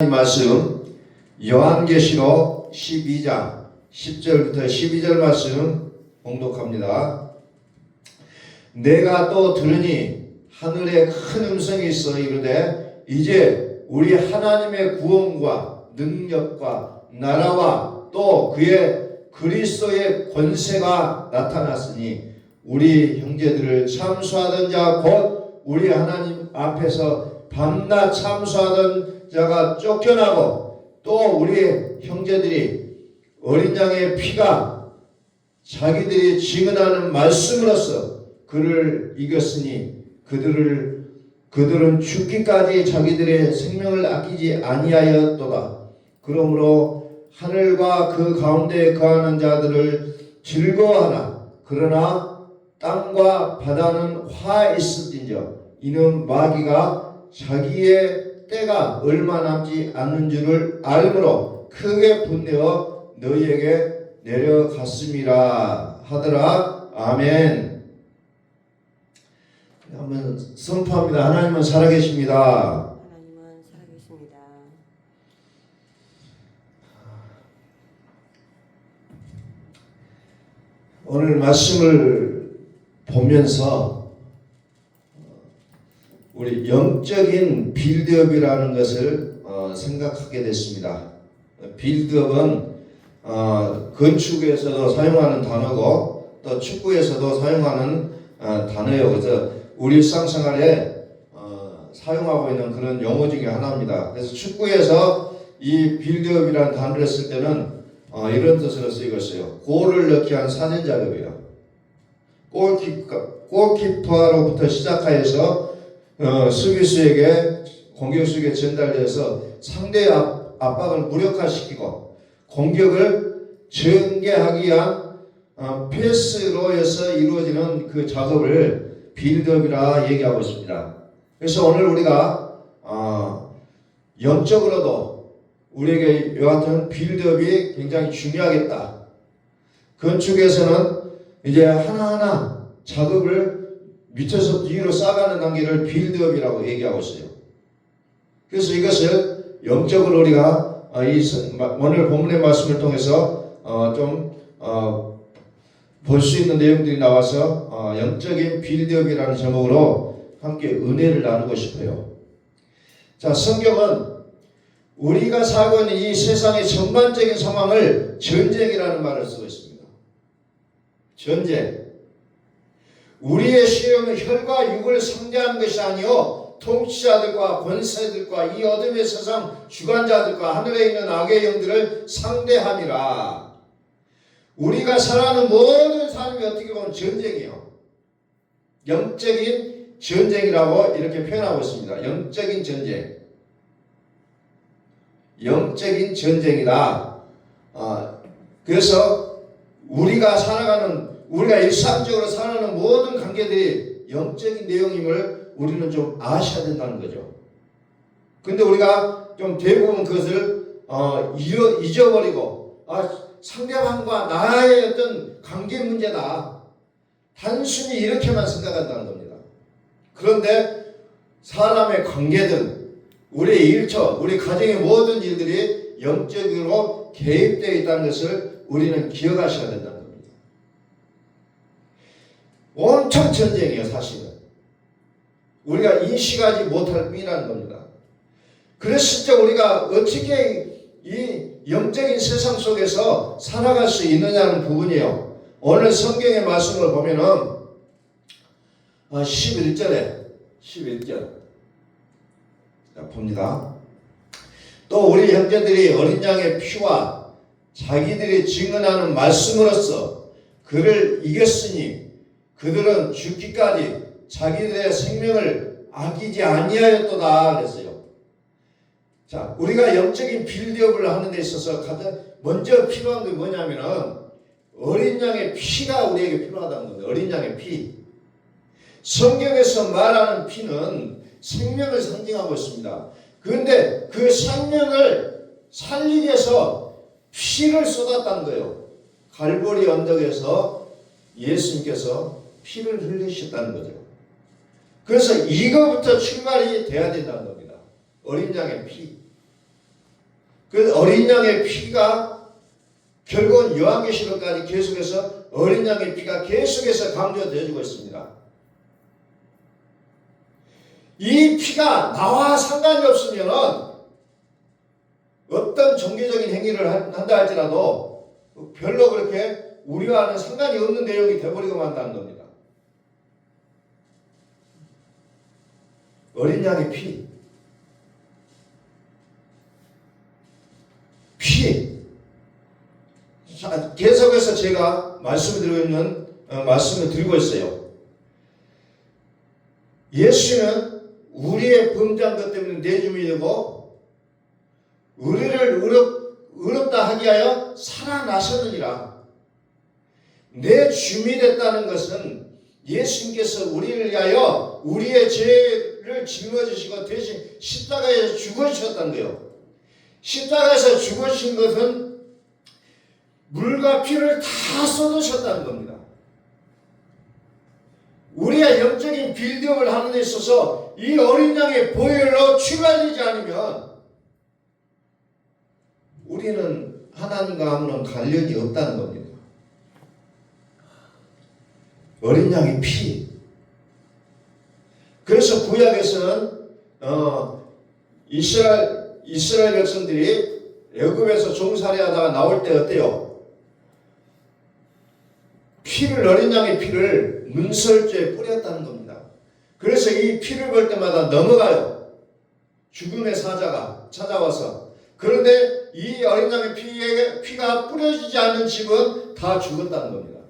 말씀 요한계시록 12장 10절부터 12절 말씀 봉독합니다. 내가 또 들으니 하늘에 큰 음성이 있어 이르되 이제 우리 하나님의 구원과 능력과 나라와 또 그의 그리스도의 권세가 나타났으니 우리 형제들을 참수하던 자 곧 우리 하나님 앞에서 밤낮 참수하던 자가 쫓겨나고 또 우리 형제들이 어린 양의 피가 자기들이 증언하는 말씀으로써 그를 이겼으니 그들은 죽기까지 자기들의 생명을 아끼지 아니하였도다. 그러므로 하늘과 그 가운데 거하는 자들을 즐거워하나 그러나 땅과 바다는 화 있을진저 이는 마귀가 자기의 때가 얼마 남지 않는 줄을 알므로 크게 분내어 너희에게 내려갔음이라 하더라. 아멘. 한번 선포합니다. 하나님은 살아계십니다. 하나님은 살아계십니다. 오늘 말씀을 보면서 우리 영적인 빌드업이라는 것을 생각하게 됐습니다. 빌드업은 건축에서도 사용하는 단어고 또 축구에서도 사용하는 단어예요. 그래서 우리 일상생활에 사용하고 있는 그런 용어 중에 하나입니다. 그래서 축구에서 이 빌드업이라는 단어를 쓸 때는 이런 뜻으로 쓰이고 있어요. 골을 넣기 위한 사전 작업이에요. 골키퍼로부터 시작하여서 수비수에게 공격수에게 전달돼서 상대의 압박을 무력화시키고 공격을 전개하기 위한 패스로 해서 이루어지는 그 작업을 빌드업이라 얘기하고 있습니다. 그래서 오늘 우리가 영적으로도 우리에게 이와 같은 빌드업이 굉장히 중요하겠다. 건축에서는 이제 하나하나 작업을 밑에서 위로 쌓아가는 단계를 빌드업이라고 얘기하고 있어요. 그래서 이것을 영적으로 우리가 오늘 본문의 말씀을 통해서 좀 볼 수 있는 내용들이 나와서 영적인 빌드업이라는 제목으로 함께 은혜를 나누고 싶어요. 자, 성경은 우리가 살고 있는 이 세상의 전반적인 상황을 전쟁이라는 말을 쓰고 있습니다. 전쟁. 우리의 시험은 혈과 육을 상대하는 것이 아니요 통치자들과 권세들과 이 어둠의 세상 주관자들과 하늘에 있는 악의 영들을 상대함이라. 우리가 살아가는 모든 삶이 어떻게 보면 전쟁이에요. 영적인 전쟁이라고 이렇게 표현하고 있습니다. 영적인 전쟁. 영적인 전쟁이다. 그래서 우리가 일상적으로 살아가는 모든 관계들이 영적인 내용임을 우리는 좀 아셔야 된다는 거죠. 근데 우리가 좀 대부분 그것을 잊어버리고 상대방과 나의 어떤 관계 문제다. 단순히 이렇게만 생각한다는 겁니다. 그런데 사람의 관계든 우리의 일처, 우리 가정의 모든 일들이 영적으로 개입되어 있다는 것을 우리는 기억하셔야 된다는 겁니다. 엄청 전쟁이에요, 사실은. 우리가 인식하지 못할 뿐이라는 겁니다. 그래서 진짜 우리가 어떻게 이 영적인 세상 속에서 살아갈 수 있느냐는 부분이에요. 오늘 성경의 말씀을 보면은 11절 자, 봅니다. 또 우리 형제들이 어린 양의 피와 자기들이 증언하는 말씀으로써 그를 이겼으니 그들은 죽기까지 자기들의 생명을 아끼지 아니하였도다 그랬어요. 자, 우리가 영적인 빌드업을 하는 데 있어서 가장 먼저 필요한 게 뭐냐면은 어린 양의 피가 우리에게 필요하다는 겁니다. 어린 양의 피. 성경에서 말하는 피는 생명을 상징하고 있습니다. 그런데 그 생명을 살리기 위해서 피를 쏟았다는 거예요. 갈보리 언덕에서 예수님께서 피를 흘리셨다는 거죠. 그래서 이거부터 출발이 돼야 된다는 겁니다. 어린 양의 피. 그 어린 양의 피가 결국은 요한계시록까지 계속해서 어린 양의 피가 계속해서 강조되어지고 있습니다. 이 피가 나와 상관이 없으면 어떤 종교적인 행위를 한다 할지라도 별로 그렇게 우리와는 상관이 없는 내용이 되어버리고 만다는 겁니다. 어린 양의 피. 자, 계속해서 제가 말씀을 드리고 있어요. 예수는 우리의 범죄한 것 때문에 내 주민이 되고 우리를 의롭다 하기 위하여 살아나셨느니라. 내 주민이 됐다는 것은 예수님께서 우리를 위하여 우리의 죄를 짊어지시고 대신 십자가에서 죽으셨다는 거예요. 십자가에서 죽으신 것은 물과 피를 다 쏟으셨다는 겁니다. 우리가 영적인 빌드업을 하는 데 있어서 이 어린 양의 보혈로 출발되지 않으면 우리는 하나님과 아무런 관련이 없다는 겁니다. 어린 양의 피. 그래서 구약에서는 이스라엘 백성들이 애굽에서 종살이하다가 나올 때 어때요? 어린 양의 피를 문설주에 뿌렸다는 겁니다. 그래서 이 피를 볼 때마다 넘어가요. 죽음의 사자가 찾아와서. 그런데 이 어린 양의 피가 뿌려지지 않는 집은 다 죽었다는 겁니다.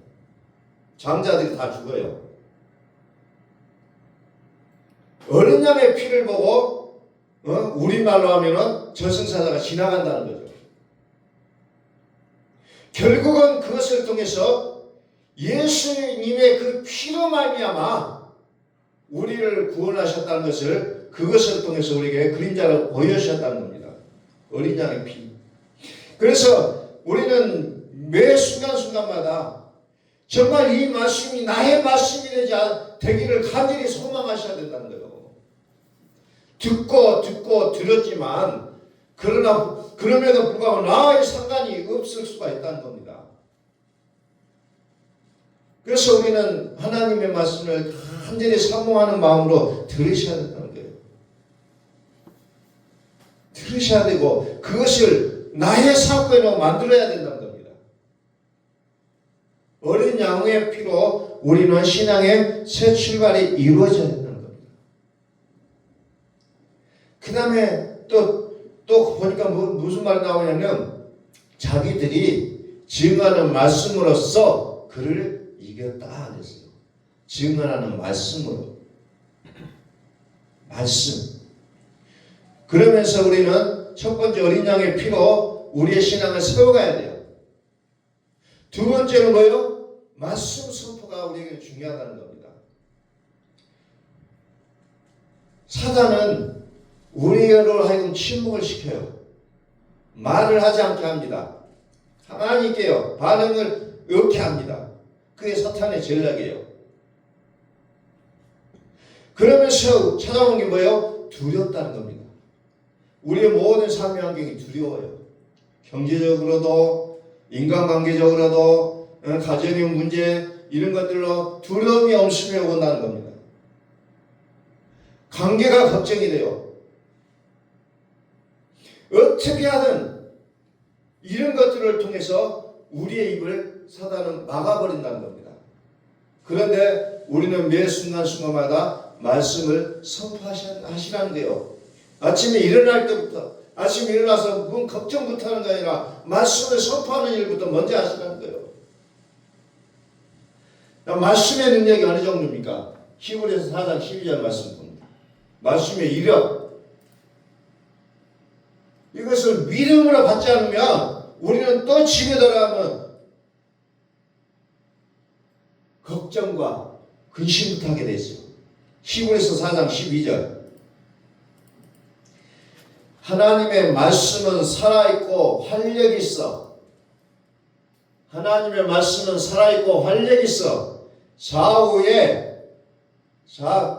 장자들이 다 죽어요. 어린 양의 피를 보고 우리말로 하면은 저승사자가 지나간다는 거죠. 결국은 그것을 통해서 예수님의 그 피로 말미암아 우리를 구원하셨다는 것을 그것을 통해서 우리에게 그림자로 보여주셨다는 겁니다. 어린 양의 피. 그래서 우리는 매 순간순간마다 정말 이 말씀이 나의 말씀이 되기를 간절히 소망하셔야 된다는 거예요. 듣고 들었지만 그럼에도 불구하고 나와의 상관이 없을 수가 있다는 겁니다. 그래서 우리는 하나님의 말씀을 간절히 사모하는 마음으로 들으셔야 된다는 거예요. 들으셔야 되고 그것을 나의 사건으로 만들어야 된다는 겁니다. 어린 양의 피로 우리는 신앙의 새 출발이 이루어져야 된다는 겁니다. 그 다음에 또 보니까 무슨 말이 나오냐면 자기들이 증언하는 말씀으로써 그를 이겼다 그랬어요. 증언하는 말씀으로. 말씀. 그러면서 우리는 첫 번째 어린 양의 피로 우리의 신앙을 세워가야 돼요. 두 번째는 뭐예요? 말씀 선포가 우리에게 중요하다는 겁니다. 사단은 우리를 하여금 침묵을 시켜요. 말을 하지 않게 합니다. 가만히 있게요. 반응을 없게 합니다. 그게 사탄의 전략이에요. 그러면서 찾아오는 게 뭐예요? 두렵다는 겁니다. 우리의 모든 삶의 환경이 두려워요. 경제적으로도 인간관계적으로도 가정의 문제 이런 것들로 두려움이 엄습해 온다는 겁니다. 관계가 걱정이 돼요. 어떻게 하든 이런 것들을 통해서 우리의 입을 사단은 막아버린다는 겁니다. 그런데 우리는 매 순간순간마다 말씀을 선포하시라는 거예요. 아침에 일어날 때부터 아침에 일어나서 뭔 걱정부터 하는 게 아니라 말씀을 선포하는 일부터 먼저 하시라는 거예요. 말씀의 능력이 어느 정도입니까? 히브리서 4장 12절 말씀 봅니다. 말씀의 이력. 이것을 믿음으로 받지 않으면 우리는 또 집에 들어가면 걱정과 근심부터 하게 돼 있어요. 히브리서 4장 12절. 하나님의 말씀은 살아있고 활력이 있어. 하나님의 말씀은 살아있고 활력이 있어. 좌우에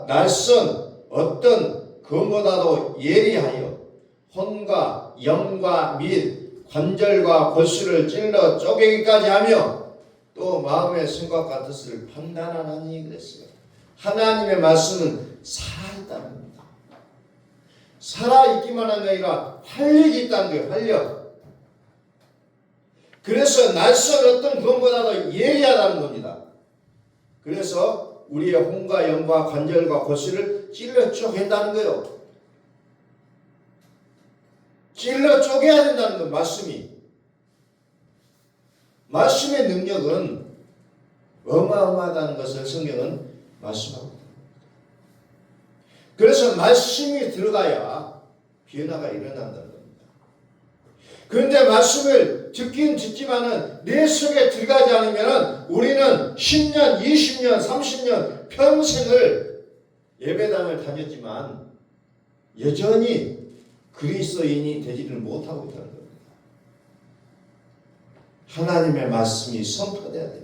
날선 어떤 검보다도 예리하여 혼과 영과 및 관절과 골수를 찔러 쪼개기까지 하며 또 마음의 생각과 뜻을 판단하나니 그랬어요. 하나님의 말씀은 살아있다는 겁니다. 살아있기만 한 게 아니라 활력이 있다는 거예요. 활력. 그래서 낯선 어떤 것보다도 예리하다는 겁니다. 그래서 우리의 혼과 영과 관절과 골수를 찔러 쪼갠다는 거예요. 찔러 쪼개야 된다는 거 말씀이. 말씀의 능력은 어마어마하다는 것을 성경은 말씀합니다. 그래서 말씀이 들어가야 변화가 일어난다는 겁니다. 그런데 말씀을 듣긴 듣지만은 내 속에 들어가지 않으면 우리는 10년, 20년, 30년 평생을 예배당을 다녔지만 여전히 그리스도인이 되지를 못하고 있다는 겁니다. 하나님의 말씀이 선포돼야 돼요.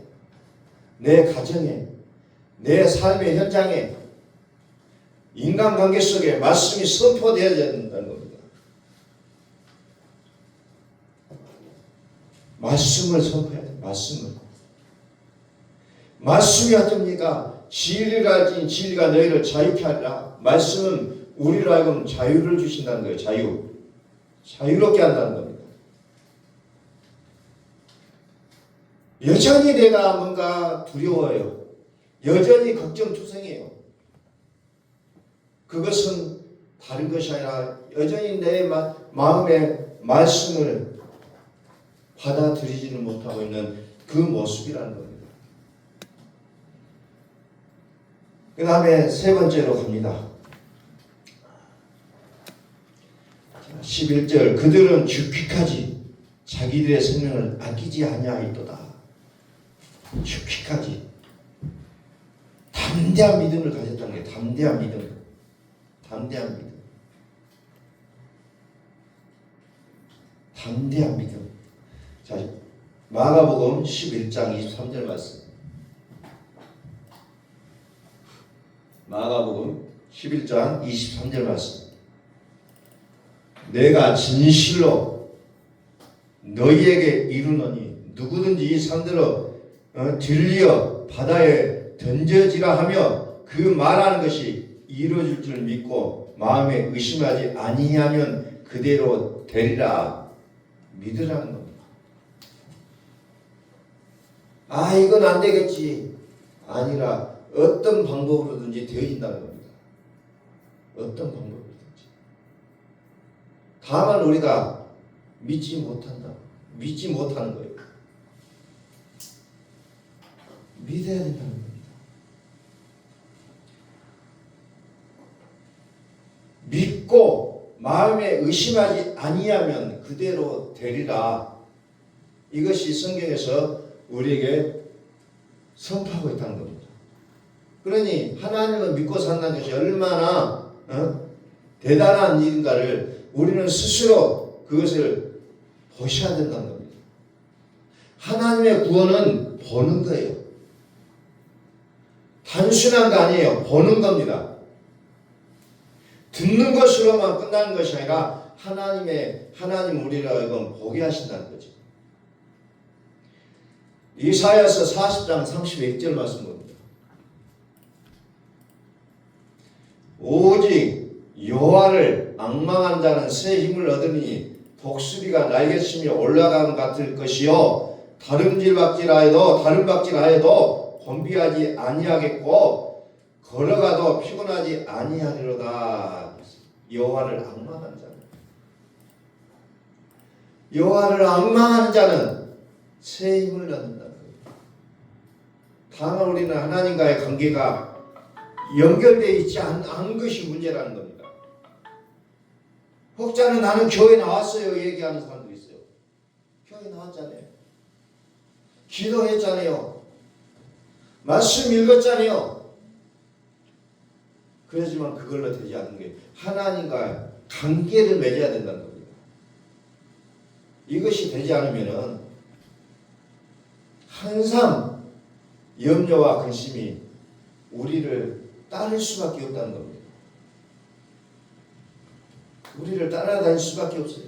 내 가정에, 내 삶의 현장에, 인간관계 속에 말씀이 선포돼야 된다는 겁니다. 말씀을 선포해야 돼요. 말씀을. 말씀이 어떻습니까? 진리를 알지 진리가 너희를 자유케 하리라. 말씀은 우리로 하여금 자유를 주신다는 거예요. 자유. 자유롭게 한다는 겁니다. 여전히 내가 뭔가 두려워요. 여전히 걱정투성이에요. 그것은 다른 것이 아니라 여전히 내 마음의 말씀을 받아들이지는 못하고 있는 그 모습이라는 겁니다. 그 다음에 세 번째로 갑니다. 11절 그들은 죽기까지 자기들의 생명을 아끼지 아니하였도다. 죽기까지 담대한 믿음을 가졌다는 게 담대한 믿음. 담대한 믿음. 담대한 믿음. 자, 마가복음 11장 23절 말씀. 마가복음 11장 23절 말씀. 내가 진실로 너희에게 이르노니 누구든지 이 산들어 들리어 바다에 던져지라 하며 그 말하는 것이 이루어질 줄 믿고 마음에 의심하지 아니하면 그대로 되리라 믿으라는 겁니다. 아 이건 안 되겠지 아니라 어떤 방법으로든지 되어진다는 겁니다. 어떤 방법으로든지. 다만 우리가 믿지 못한다. 믿지 못하는 거예요. 믿어야 된다는 겁니다. 믿고 마음에 의심하지 아니하면 그대로 되리라. 이것이 성경에서 우리에게 선포하고 있다는 겁니다. 그러니 하나님을 믿고 산다는 것이 얼마나 대단한 일인가를 우리는 스스로 그것을 보셔야 된다는 겁니다. 하나님의 구원은 보는 거예요. 단순한 거 아니에요. 보는 겁니다. 듣는 것으로만 끝나는 것이 아니라 하나님 우리를 하여금 보게 하신다는 거죠. 이사야서 40장 31절 말씀 봅니다. 오직 여호와를 앙망한 자는 새 힘을 얻으니 독수리가 날개치며 올라간 같을 것이요 다른 박질하여도 곤비하지 아니하겠고 걸어가도 피곤하지 아니하리로다. 여호와를 앙망하는 자는 여호와를 앙망하는 자는 새 힘을 얻는다는 거예요. 다만 우리는 하나님과의 관계가 연결되어 있지 않은 것이 문제라는 겁니다. 혹자는 나는 교회 나왔어요 얘기하는 사람도 있어요. 교회 나왔잖아요. 기도했잖아요. 말씀 읽었잖아요. 그렇지만 그걸로 되지 않는 게 하나님과 관계를 맺어야 된다는 겁니다. 이것이 되지 않으면 항상 염려와 근심이 우리를 따를 수밖에 없다는 겁니다. 우리를 따라다닐 수밖에 없어요.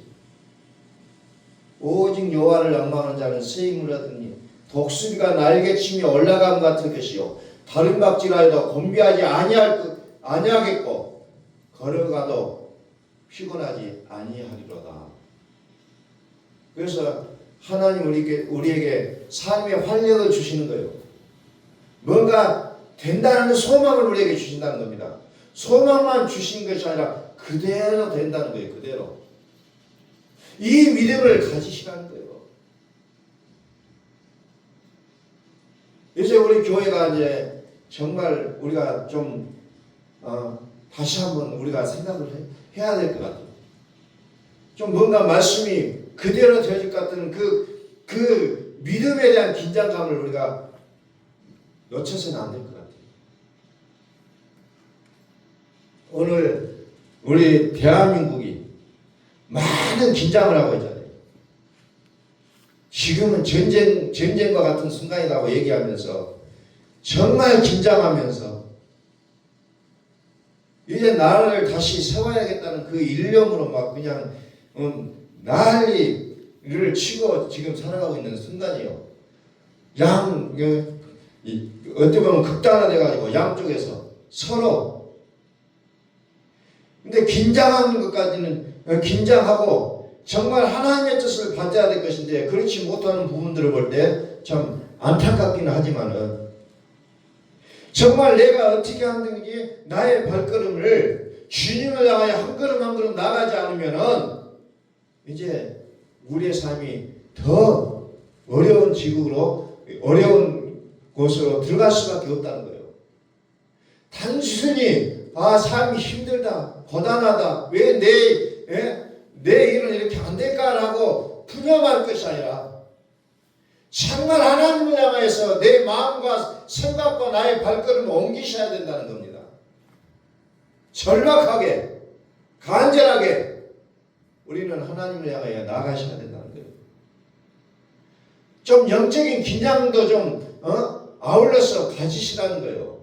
오직 여호와를 앙망하는 자는 새 힘을 얻으니 독수리가 날개치며 올라감 같을 것이요 다른 박질하여도 곤비하지 아니하겠고 걸어가도 피곤하지 아니하리로다. 그래서 하나님 우리에게 삶의 활력을 주시는 거예요. 뭔가 된다는 소망을 우리에게 주신다는 겁니다. 소망만 주신 것이 아니라 그대로 된다는 거예요. 그대로. 이 믿음을 가지시라는 거예요. 이제 우리 교회가 이제 정말 우리가 좀 다시 한번 우리가 생각을 해야 될 것 같아요. 좀 뭔가 말씀이 그대로 되어질 것 같은 그 믿음에 대한 긴장감을 우리가 놓쳐서는 안 될 것 같아요. 오늘 우리 대한민국이 많은 긴장을 하고 있잖아요. 지금은 전쟁과 같은 순간이라고 얘기하면서 정말 긴장하면서 이제 나라를 다시 세워야겠다는 그 일념으로 막 그냥 난리를 치고 지금 살아가고 있는 순간이에요. 어떻게 보면 극단화돼가지고 양쪽에서 서로. 근데 긴장하는 것까지는 긴장하고 정말 하나님의 뜻을 받아야 될 것인데 그렇지 못하는 부분들을 볼 때 참 안타깝기는 하지만은 정말 내가 어떻게 하는지 나의 발걸음을 주님을 향하여 한 걸음 한 걸음 나가지 않으면은 이제 우리의 삶이 더 어려운 지국으로 어려운 곳으로 들어갈 수밖에 없다는 거예요. 단순히 삶이 힘들다 고단하다 왜 내 일은 이렇게 안 될까라고 분념할 것이 아니라 정말 하나님을 향해서 내 마음과 생각과 나의 발걸음을 옮기셔야 된다는 겁니다. 절박하게 간절하게 우리는 하나님을 향하여 나가셔야 된다는 거예요. 좀 영적인 긴장도 좀 아울러서 가지시라는 거예요.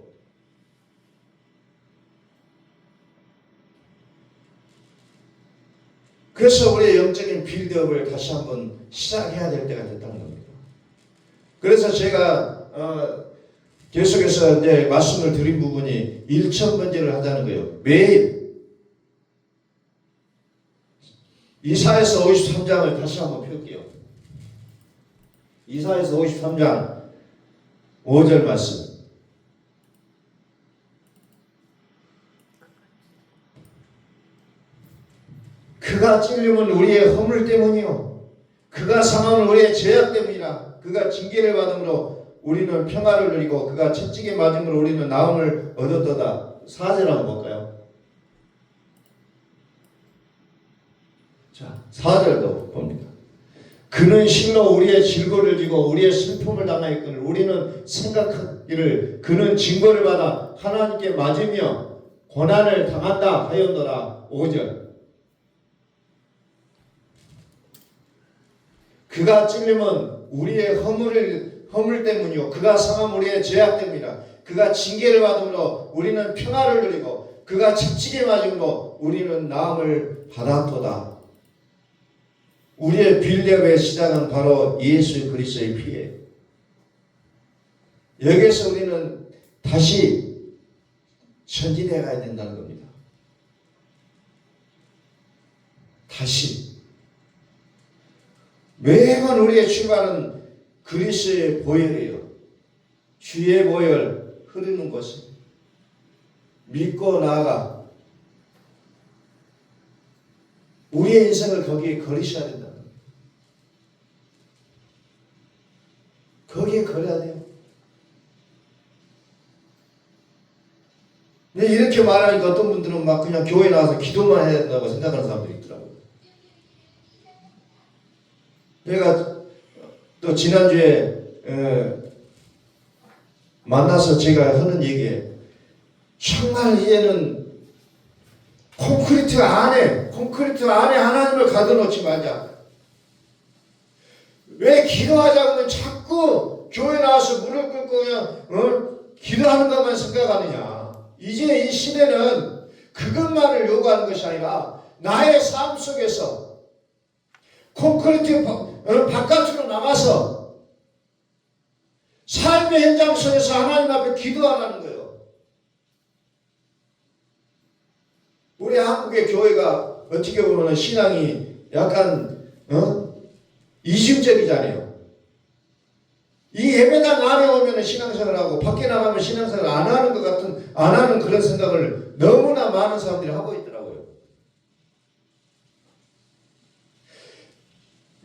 그래서 우리의 영적인 빌드업을 다시 한번 시작해야 될 때가 됐다는 겁니다. 그래서 제가 계속해서 이제 말씀을 드린 부분이 1000번제를 하자는 거예요. 매일 이사야서 53장을 다시 한번 펼게요. 이사야서 53장 5절 말씀. 그가 찔림은 우리의 허물 때문이요 그가 상함은 우리의 죄악 때문이라. 그가 징계를 받음으로 우리는 평화를 누리고 그가 채찍에 맞음으로 우리는 나음을 얻었도다. 4절 한번 볼까요? 자, 4절도 봅니다. 그는 실로 우리의 질고를 지고 우리의 슬픔을 당하였거늘 우리는 생각하기를 그는 징벌을 받아 하나님께 맞으며 고난을 당한다 하였노라. 5절. 그가 찔림은 우리의 허물 때문이요 그가 상함 우리의 죄악 때문이라. 그가 징계를 받음으로 우리는 평화를 누리고 그가 채찍에 맞음으로 우리는 나음을 받았도다. 우리의 빌드업의 시작은 바로 예수 그리스도의 피예요. 여기에서 우리는 다시 전진해 가야 된다는 겁니다. 다시 매번 우리의 출발은 그리스도의 보혈이에요. 주의 보혈 흐르는 곳을 믿고 나아가 우리의 인생을 거기에 걸으셔야 된다. 거기에 걸어야 돼요. 근데 이렇게 말하니까 어떤 분들은 막 그냥 교회 나와서 기도만 해야 된다고 생각하는 사람들이 있더라고요. 제가 또 지난주에 만나서 제가 하는 얘기에 정말 이제는 콘크리트 안에 하나님을 가둬놓지 말자. 왜 기도하자고 하면 자꾸 교회 나와서 무릎 꿇고 그냥 기도하는 것만 생각하느냐. 이제 이 시대는 그것만을 요구하는 것이 아니라 나의 삶 속에서 콘크리트 바깥으로 나가서 삶의 현장 속에서 하나님 앞에 기도하라는 거예요. 우리 한국의 교회가 어떻게 보면 신앙이 약간 이중적이잖아요. 이 예배당 안에 오면 신앙생활하고 밖에 나가면 신앙생활 안 하는 그런 생각을 너무나 많은 사람들이 하고 있더라고요.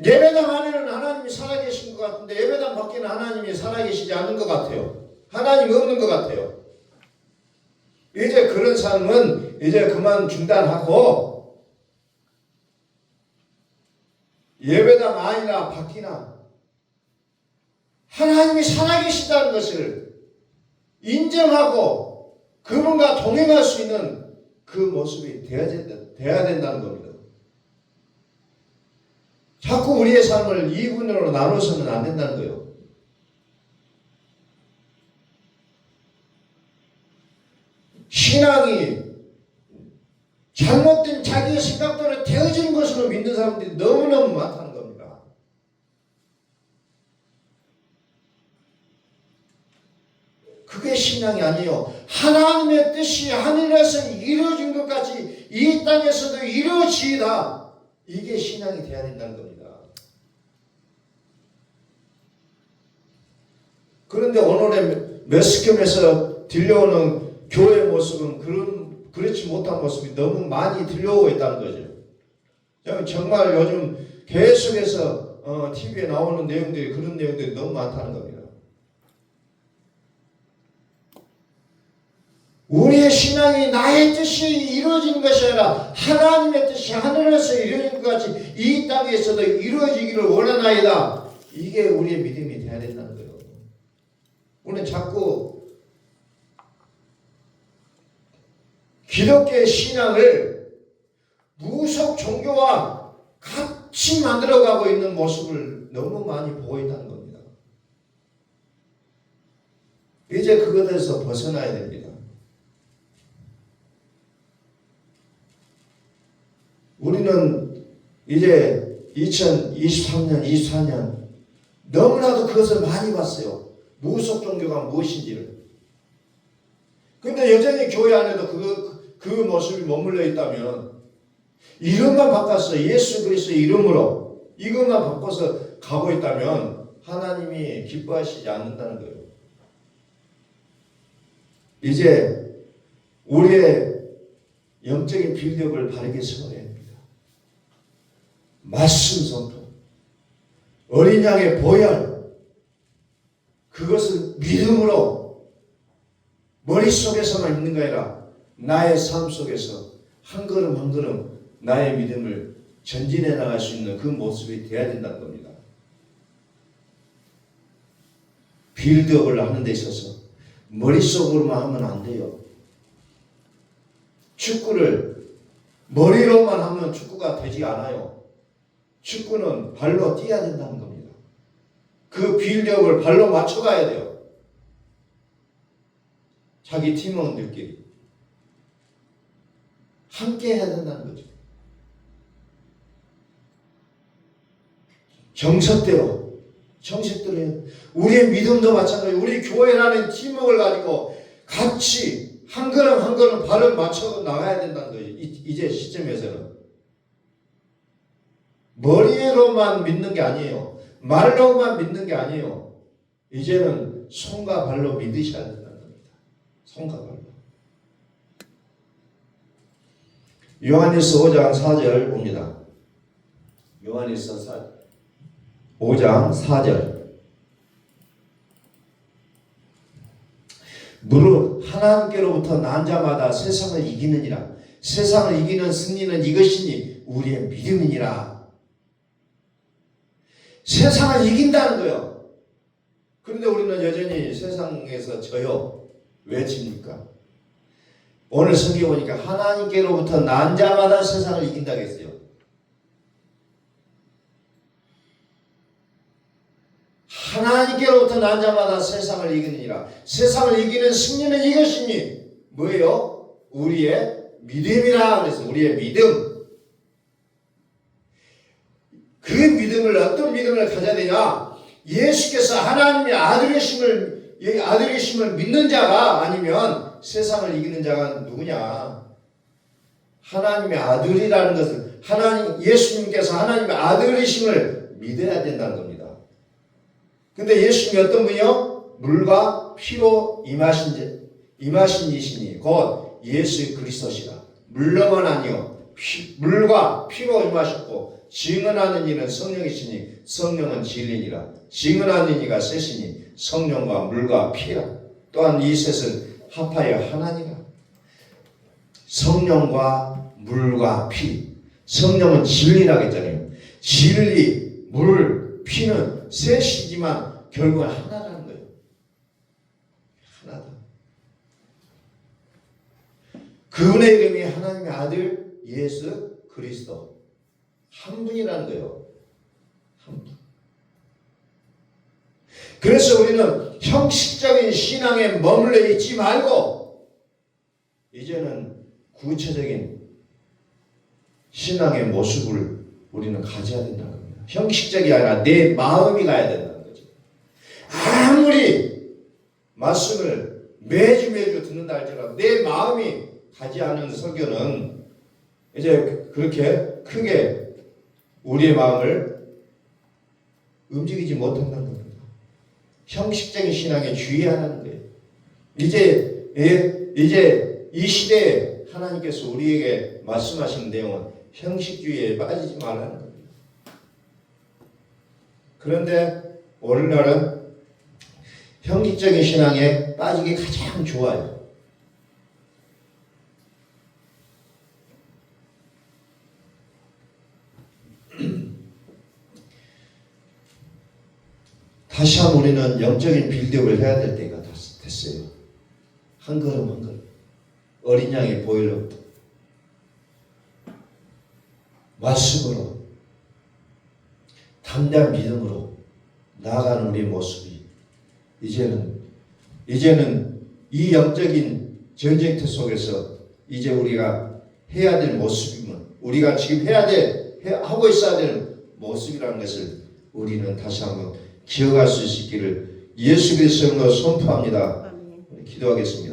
예배당 안에는 하나님이 살아계신 것 같은데 예배당 밖에는 하나님이 살아계시지 않는 것 같아요. 하나님이 없는 것 같아요. 이제 그런 삶은 이제 그만 중단하고 예배당 안이나 밖이나 하나님이 살아계시다는 것을 인정하고 그분과 동행할 수 있는 그 모습이 돼야 된다는 겁니다. 자꾸 우리의 삶을 이분으로 나눠서는 안 된다는 거예요. 신앙이 잘못된 자기의 생각대로 되어진 것으로 믿는 사람들이 너무너무 많다는 겁니다. 그게 신앙이 아니에요. 하나님의 뜻이 하늘에서 이루어진 것 같이 이 땅에서도 이루어지이다. 이게 신앙이 돼야 된다는 겁니다. 그런데 오늘의 매스컴에서 들려오는 교회 모습은 그렇지 못한 모습이 너무 많이 들려오고 있다는 거죠. 정말 요즘 계속해서 TV에 나오는 내용들이 그런 내용들이 너무 많다는 겁니다. 우리의 신앙이 나의 뜻이 이루어지는 것이 아니라 하나님의 뜻이 하늘에서 이루어진 것 같이 이 땅에서도 이루어지기를 원하나이다. 이게 우리의 믿음이 되어야 된다는 거예요. 우리는 자꾸 기독교의 신앙을 무속 종교와 같이 만들어가고 있는 모습을 너무 많이 보고 있다는 겁니다. 이제 그것에서 벗어나야 됩니다. 우리는 이제 2023년, 24년 너무나도 그것을 많이 봤어요. 무속 종교가 무엇인지를. 근데 여전히 교회 안에도 그 모습이 머물러 있다면 이름만 바꿔서 예수 그리스도의 이름으로 이것만 바꿔서 가고 있다면 하나님이 기뻐하시지 않는다는 거예요. 이제 우리의 영적인 빌드업을 바르게 세워야 합니다. 말씀 선포, 어린 양의 보혈, 그것을 믿음으로 머릿속에서만 있는 게 아니라 나의 삶 속에서 한 걸음 한 걸음 나의 믿음을 전진해 나갈 수 있는 그 모습이 되어야 된다는 겁니다. 빌드업을 하는 데 있어서 머릿속으로만 하면 안 돼요. 축구를 머리로만 하면 축구가 되지 않아요. 축구는 발로 뛰어야 된다는 겁니다. 그 빌드업을 발로 맞춰가야 돼요. 자기 팀원들끼리 함께 해야 된다는 거죠. 정석대로 해요. 우리의 믿음도 마찬가지예요. 우리 교회라는 팀워크를 가지고 같이 한 걸음 한 걸음 발을 맞춰 나가야 된다는 거예요. 이제 시점에서는 머리로만 믿는 게 아니에요. 말로만 믿는 게 아니에요. 이제는 손과 발로 믿으셔야 된다는 겁니다. 손과 발로. 요한일서 5장 4절 봅니다. 요한일서 5장 4절. 무릇 하나님께로부터 난 자마다 세상을 이기느니라. 세상을 이기는 승리는 이것이니 우리의 믿음이니라. 세상을 이긴다는 거예요. 그런데 우리는 여전히 세상에서 져요. 왜 집니까? 오늘 성경 보니까 하나님께로부터 난 자마다 세상을 이긴다고 했어요. 하나님께로부터 난 자마다 세상을 이기느니라. 세상을 이기는 승리는 이것이니 뭐예요? 우리의 믿음이라 그래서 우리의 믿음. 믿음을 어떤 믿음을 가져야 되냐? 예수께서 하나님의 아들이심을 믿는 자가 아니면 세상을 이기는 자가 누구냐? 하나님의 아들이라는 것을 예수님께서 하나님의 아들이심을 믿어야 된다는 겁니다. 근데 예수님이 어떤 분이요? 물과 피로 임하신 이시니 곧 예수 그리스도시라. 물로만 아니요 물과 피로 임하셨고 증언하는 이는 성령이시니 성령은 진리니라. 증언하는 이가 셋이니 성령과 물과 피라. 또한 이 셋은 합하여 하나니라. 성령과 물과 피. 성령은 진리라고 했잖아요. 진리, 물, 피는 셋이지만 결국은 하나라는 거예요. 하나다. 그분의 이름이 하나님의 아들 예수 그리스도. 한 분이라는 거예요. 한 분. 그래서 우리는 형식적인 신앙에 머물러 있지 말고 이제는 구체적인 신앙의 모습을 우리는 가져야 된다는 겁니다. 형식적이 아니라 내 마음이 가야 된다는 거죠. 아무리 말씀을 매주 듣는다 할지라도 내 마음이 가지 않은 설교는 이제 그렇게 크게 우리의 마음을 움직이지 못한다는 겁니다. 형식적인 신앙에 주의하라는 거예요. 이제 이 시대에 하나님께서 우리에게 말씀하시는 내용은 형식주의에 빠지지 말라는 겁니다. 그런데 오늘날은 형식적인 신앙에 빠지기 가장 좋아요. 다시 한번 우리는 영적인 빌드업을 해야 될 때가 됐어요. 한 걸음 한 걸음. 어린 양의 보혈로 말씀으로 담대한 믿음으로 나아가는 우리의 모습이 이제는 이 영적인 전쟁터 속에서 이제 우리가 해야 될 모습이면 우리가 지금 하고 있어야 될 모습이라는 것을 우리는 다시 한번 기억할 수 있기를 예수 그리스도로 선포합니다. 기도하겠습니다.